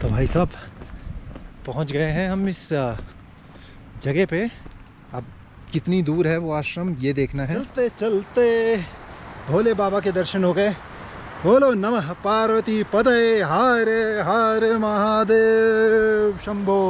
तो भाई साहब पहुंच गए हैं हम इस जगह पे। अब कितनी दूर है वो आश्रम ये देखना है। चलते चलते भोले बाबा के दर्शन हो गए। बोलो नमः पार्वती पदे हर हर Mahadev Shambho.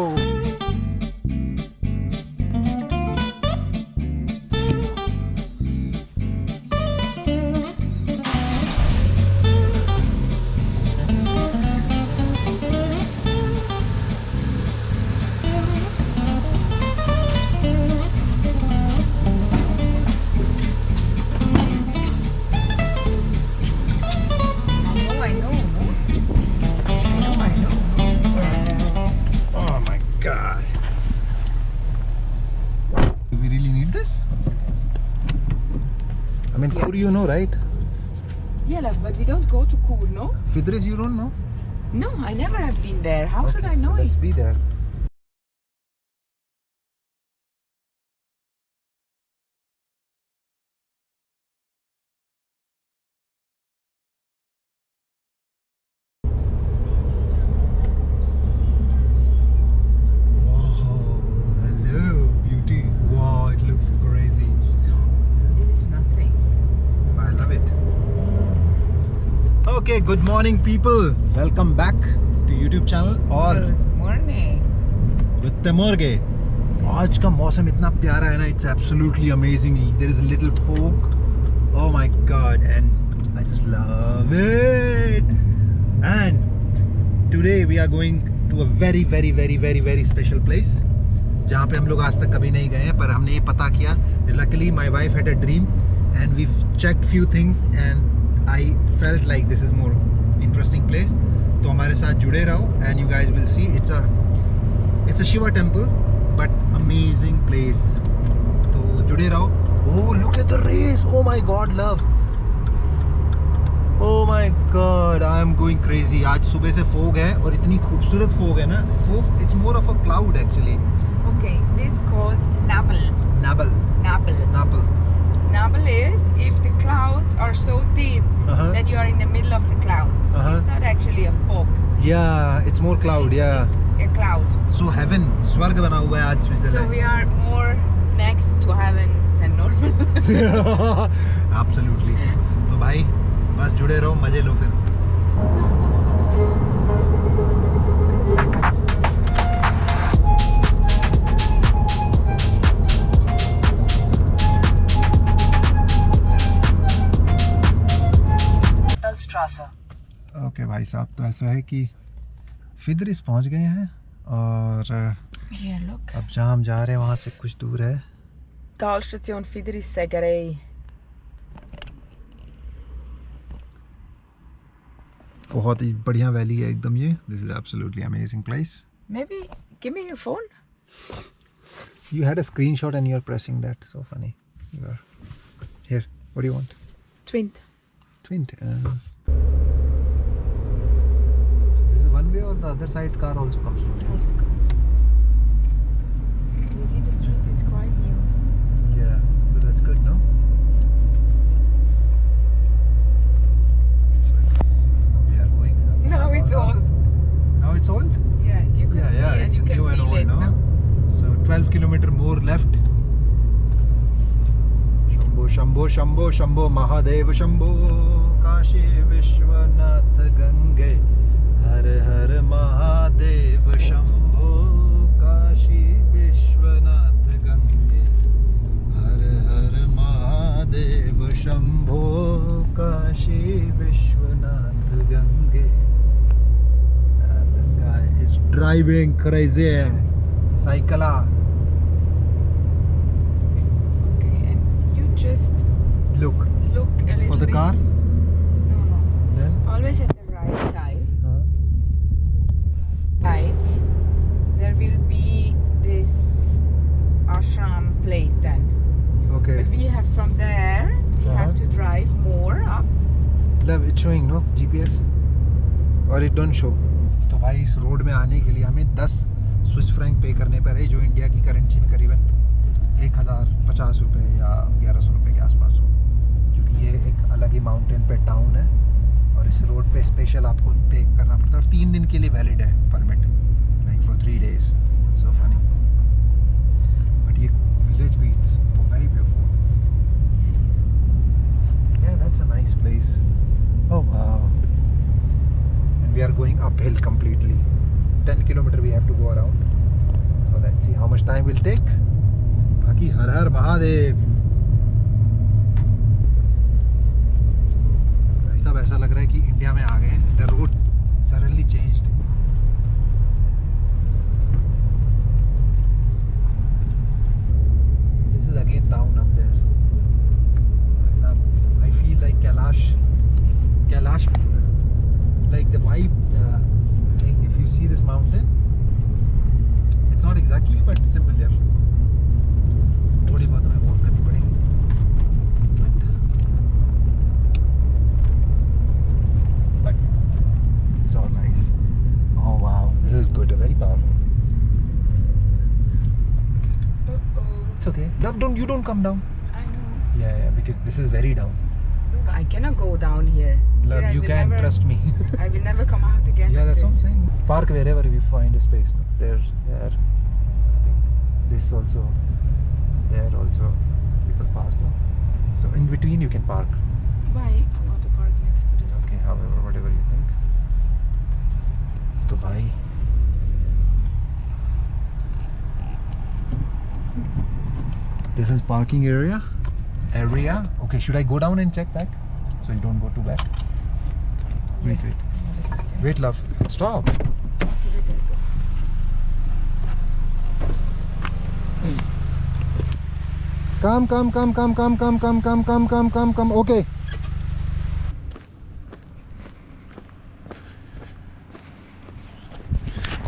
I mean, Kur you know, right? Yeah, but we don't go to Kur, no? Fidris you don't know? No, I never have been there. How should I know so let's it? be there. Okay, good morning people. Welcome back to YouTube channel और Good morning. Gute Morgen. आज का मौसम इतना प्यारा है ना, it's absolutely amazing. There is a little fog. Oh my god, and I just love it. And today we are going to a very special place. जहाँ पे हम लोग आज तक कभी नहीं गए हैं, पर हमने ये पता किया. Luckily my wife had a dream and we've checked few things and I felt like this is more interesting place. तो हमारे साथ जुड़े रहो and you guys will see it's a Shiva temple but amazing place. तो जुड़े रहो. Oh look at the rays. Oh my god love. Oh my god I am going crazy. आज सुबह से fog है और इतनी खूबसूरत fog है ना. Fog it's more of a cloud actually. Okay, this called Nabal. Nabal. Nabal. Nabal. Nabal is if the clouds are so deep that you are in the middle of the clouds. It's not actually a fog. Yeah, it's more cloud. Yeah. It's a cloud. So heaven, स्वर्ग बना हुआ है आज Switzerland. So we are more next to heaven than normal. Absolutely. तो भाई बस जुड़े रहो, मजे लो फिर. ओके भाई साहब, तो ऐसा है कि फिदरिस पहुंच गए हैं और अब जहाँ हम जा रहे हैं वहाँ से कुछ दूर है. Talstation Friedrichssägerei. बहुत ही बढ़िया वैली है एकदम ये. This is absolutely amazing place. Maybe give me your phone. You had a screenshot and you're pressing that. So funny. You are here. What do you want? Twint. Twint. One way or the other side car also comes from. Also comes. You see the street? It's quite new. Yeah, so that's good, no? So we are going. Now it's old. Now it's old? Yeah, you can see and it's you can new and feel old, it. no? So 12 kilometer more left. Shambho, Shambho, Shambho, Shambho, Mahadev, Shambho, Kashi Vishwanath Gange. Her her Mahadev Shambho Kashi Vishwanath Gange. Her her Mahadev Shambho Kashi Vishwanath Gange. And this guy is driving crazy. Cycla. Okay, and you just Look a little for the bit. car. No. Then Always at the right side. Right. There will be this ashram plate then. okay. But we have from there, we have to drive more up. Love it's showing no GPS or it don't show. तो भाई इस road में आने के लिए हमें 10 Swiss franc पे करने पर है, जो इंडिया की करेंसी में करीबन 1050 रुपये या 1100 रुपये के आसपास हो, क्योंकि ये एक अलग ही माउंटेन पे टाउन है और इस रोड पे स्पेशल आपको पे करना पड़ता है और 3 दिन के लिए वैलिड है permit. filled completely. 10 kilometer we have to go around. So let's see how much time will take. Baki Har Har Mahadev. भाई साहब ऐसा लग रहा है कि इंडिया में आ गए. The road suddenly changed. This is again town up there. भाई साहब, I feel like Kailash, like the vibe. Like if you see this mountain, it's not exactly, but similar. So थोड़ी बहुत हमें walk करनी पड़ेगी. But it's all nice. Oh wow, this is good. Very powerful. It's okay. Love, you don't come down. I know. Yeah, because this is very down. Look, I cannot go down here. Love, Here I you will can, never- trust me. I will never come out again. Yeah, like that's what I'm this. saying. Park wherever we find a space. No? There. I think this also. There also. People park. No? So in between you can park. Why? I want to park next to this. Okay, however, whatever you think. So bhai. This is parking area. Okay, should I go down and check back? So you don't go too back. Wait, love. Stop. Come. Okay.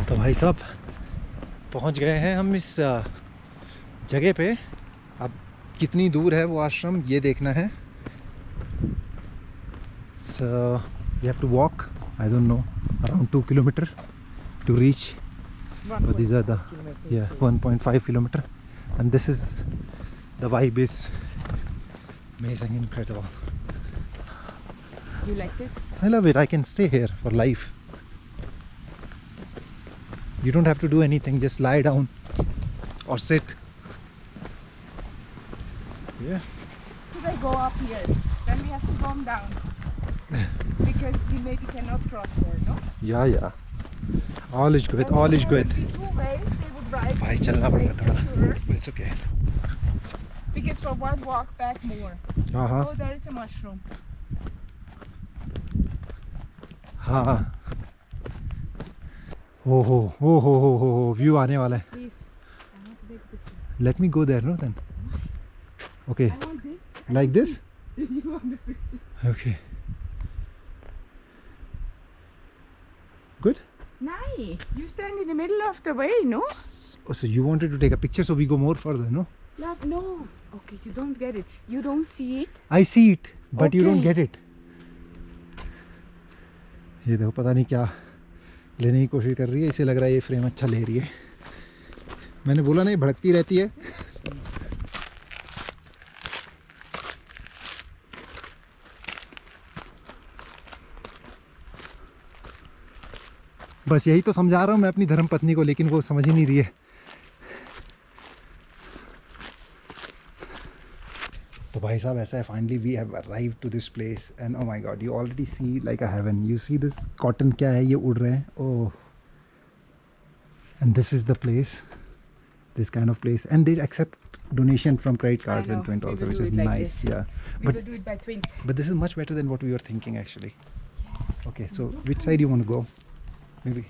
तो भाई साहब पहुंच गए हैं हम इस जगह पे. अब कितनी दूर है वो आश्रम ये देखना है. So you have to walk, I don't know, around 2 kilometer to reach. But these are the 1.5 kilometer, and this is the vibe is amazing, incredible. You liked it? I love it. I can stay here for life. You don't have to do anything, just lie down or sit. Yeah. Should I go up here? Then we have to come down. Because we maybe cannot cross there, no? Yeah. All is good. There would be 2 ways, they would drive. भाई चलना पड़ेगा थोड़ा. Sure. It's okay. Because for one walk back more. हाँ. Oh, there is a mushroom. हाँ. हो view आने वाला है. Please, I want to take a picture. Let me go there, no then. Okay. I want this. Like this? You want the picture? Okay. Good? Nice. You stand in the middle of the way, no? Oh, so you wanted to take a picture, so we go more further, no? Love, no. Okay, you don't get it. You don't see it. I see it, but you don't Okay. get it. ये देखो पता नहीं क्या लेने की कोशिश कर रही है. इसे लग रहा है ये फ्रेम अच्छा ले रही है. मैंने बोला ना ये भड़कती रहती है. बस यही तो समझा रहा हूँ मैं अपनी धर्मपत्नी को, लेकिन वो समझ ही नहीं रही है. तो भाई साहब ऐसा है, finally we have arrived to this place and oh my god, you already see like a heaven. You see this cotton क्या है, ये उड़ रहे हैं. Oh, and this is the place, this kind of place, and they accept donation from credit cards and Twint We also, will which do is it like nice. this. Yeah, We but will do it by Twint. this is much better than what we were thinking actually. Okay, so which side you want to go? Maybe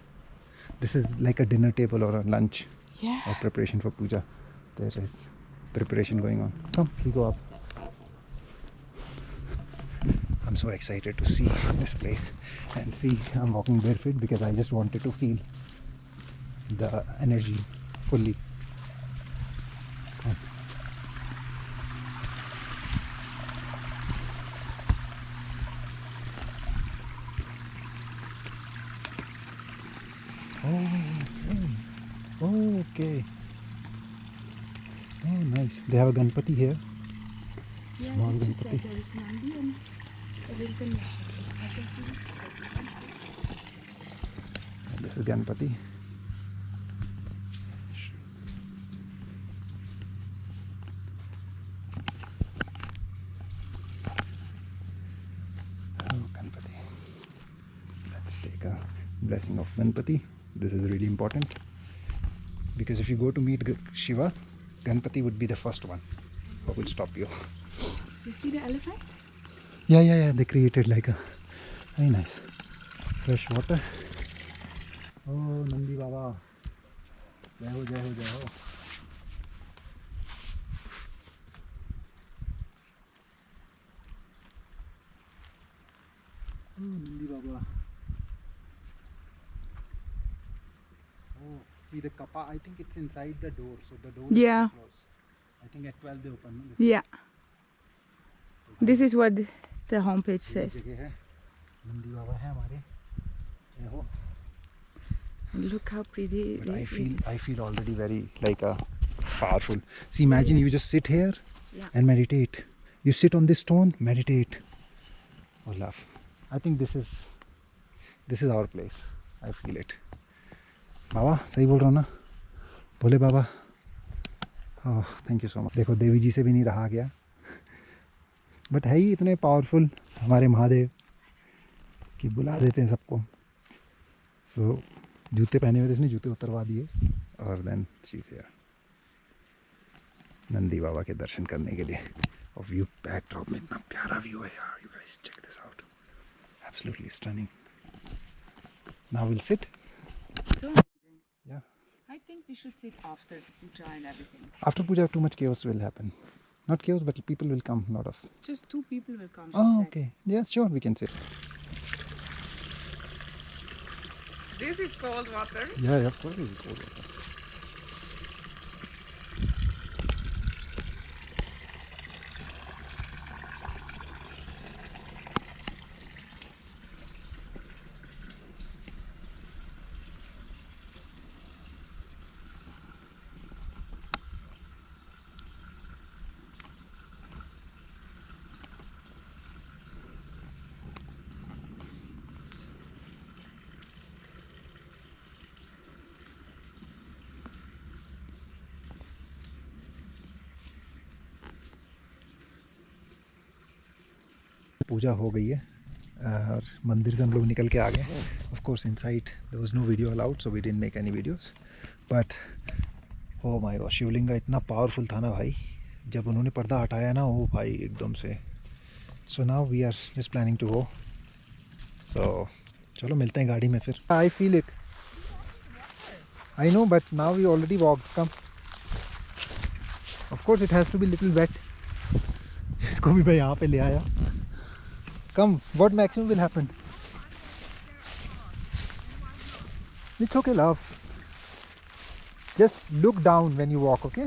this is like a dinner table or a lunch Yeah. or preparation for puja. There is preparation going on. Come, we go up. I'm so excited to see this place and see. I'm walking barefoot because I just wanted to feel the energy fully. Come. Okay. Oh, nice. They have a Ganpati here. Small Ganpati. This is Ganpati. Oh, Ganpati. Let's take a blessing of Ganpati. This is really important because if you go to meet Shiva, Ganpati would be the first one who will stop you. You see the elephants? Yeah. They created like a very nice fresh water. Oh, Nandi Baba. Jai ho, jai ho, jai ho. Oh, Nandi Baba. Oh, see the kappa. I think it's inside the door. So the door is closed. I think at 12 they open. Yeah. This is what the homepage says. Nandi Baba hai hamare. Jai ho. And look how pretty. But I feel already very like powerful. See, imagine you just sit here and meditate. You sit on this stone, meditate. Oh, love. I think this is our place. I feel it. Baba, सही बोल रहा हूँ ना? भोले बाबा. Oh, thank you so much. देखो देवी जी से भी नहीं रहा गया. But है ही इतने powerful हमारे महादेव कि बुला देते हैं सबको. So जूते पहने हुए थे, इसने जूते उतरवा दिए और then she's here. नंदी बाबा के दर्शन करने के लिए. और व्यू बैकड्रॉप में इतना प्यारा व्यू है यार. You guys check this out. Absolutely stunning. Now we'll sit. So, yeah. I think we should sit after the puja and everything. After puja, too much chaos will happen. Not chaos, but people will come. Lot of. Just 2 people will come. Oh, okay. Yes, sure, we can sit. This is cold water. Yeah, of course it's cold water. पूजा हो गई है और मंदिर से हम लोग निकल के आ गए. Of course inside there was no video allowed, so we didn't make any videos. But oh my god, Shivling इतना पावरफुल था ना भाई. जब उन्होंने पर्दा हटाया ना, वो भाई एकदम से. So now we are just planning to go. So चलो मिलते हैं गाड़ी में फिर. I feel it, I know, but now we already walked. Come, of course it has to be little wait. इसको भी भाई यहाँ पे ले आया. Come, what maximum will happen? It's okay, love. Just look down when you walk, okay?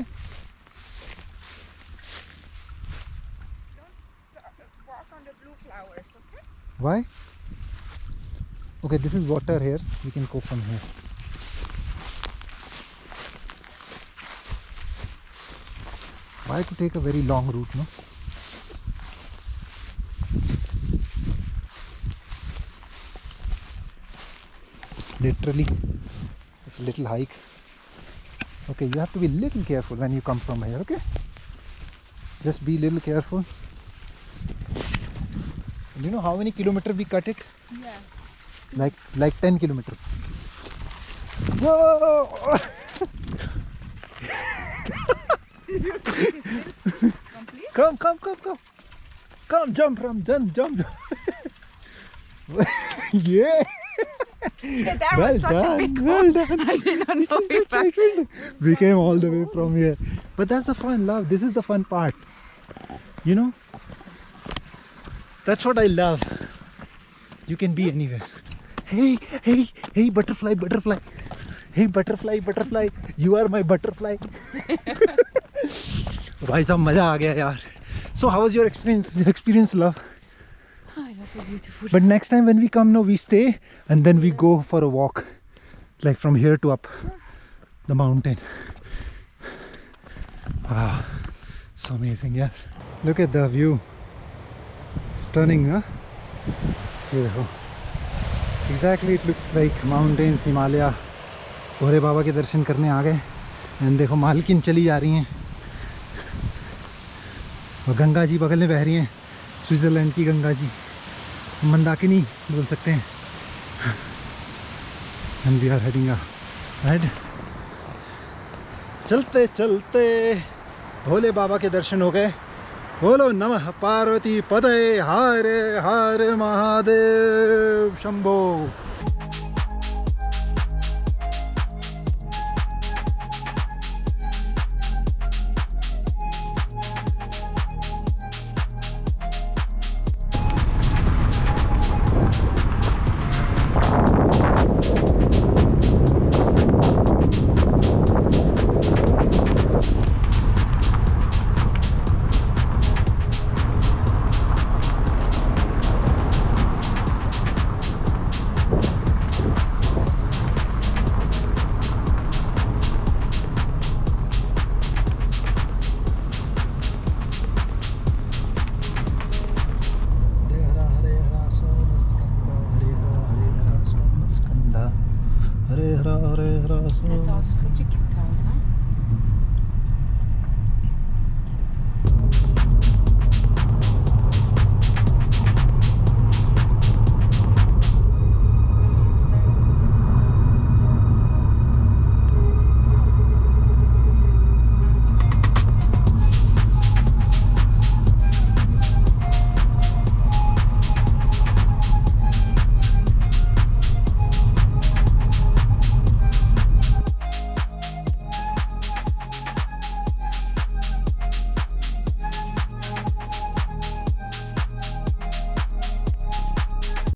Don't walk on the blue flowers, okay? Why? Okay, this is water here. We can go from here. Why to take a very long route, no? Literally, it's a little hike. Okay, you have to be little careful when you come from here, okay? Just be little careful. And you know how many kilometers we cut it? Yeah. Like 10 kilometers. Whoa! Come. Come, jump. Yeah. That was such a big well one. done. I did not know it. We came all the way from here. But that's the fun, love. This is the fun part. You know? That's what I love. You can be anywhere. Hey, butterfly. Hey, butterfly. You are my butterfly. भाई साहब मजा आ गया यार. So how was your experience, love? Oh, it was so beautiful. But next time when we come, no, we stay and then we go for a walk, like from here to up the mountain. Wow, so amazing, yeah. Look at the view. Stunning, huh? Yeah. Exactly, it looks like mountains, Himalaya. भोले बाबा के दर्शन करने आ गए. And देखो मालकिन चली जा रही हैं और गंगा जी बगल में बह रही हैं. स्विट्ज़रलैंड की गंगा जी, मंदाकिनी बोल सकते हैं. and we are heading ahead. चलते चलते भोले बाबा के दर्शन हो गए. बोलो नमः पार्वती पदे हर हर Mahadev Shambho. That's also such a cute